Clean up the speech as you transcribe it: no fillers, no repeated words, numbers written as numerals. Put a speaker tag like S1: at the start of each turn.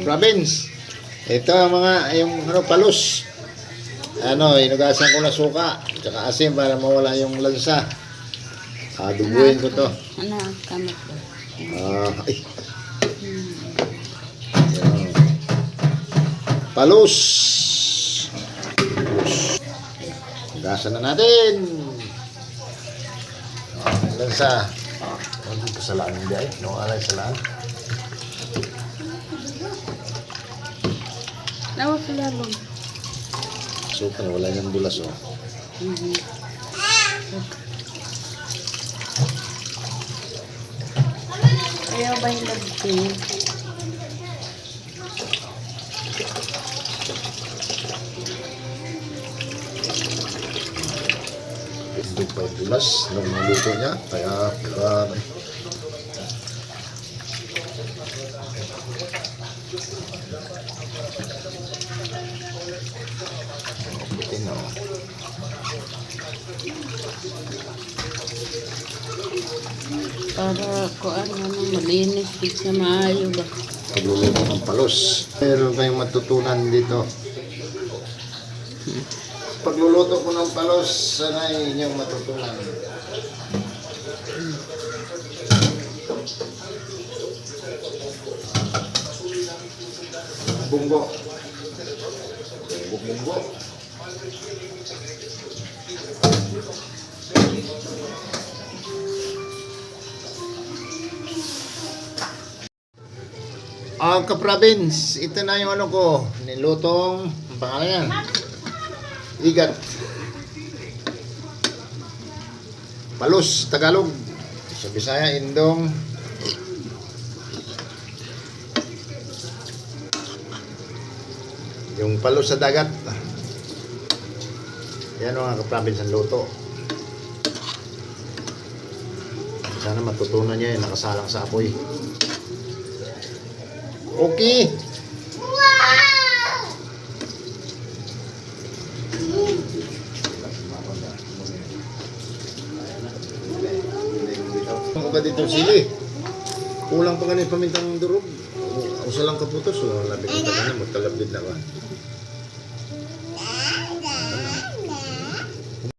S1: province. Ito mga yung palos. Inugasan ko na suka, tsaka asin para mawala yung lansa. Dubuin ko to.
S2: Kamot ba?
S1: Ay. Palos. Hugasan na natin. Lansa. Hindi ko salaan hindi ay. Alay salaan.
S2: Nawa sila lum.
S1: Super, wala niyang bulas oh.
S2: Ayaw ba yung lagting?
S1: Hindi pa yung bulas nung naluto niya. Kaya bitin oh.
S2: Para kuan malinis sa maayo ba?
S1: Pagluluto ng palos. Meron kayong matutunan dito. Pagluluto ko ng palos, sanay inyong matutunan. Bunggo. Bunggo. Ka-province, ito na yung ko, nilutong, ang pangalan yan, igat. Palos, Tagalog. Sa Bisaya, Indong. Yung palos sa dagat. Yan mga ka-province ang luto. Sana matutunan niya yung nakasalang sa apoy. Okay. Ako ba dito sili? Kulang pa ganit pamintang durog. Usa lang kaputos o labing ka na magkalabid na ba?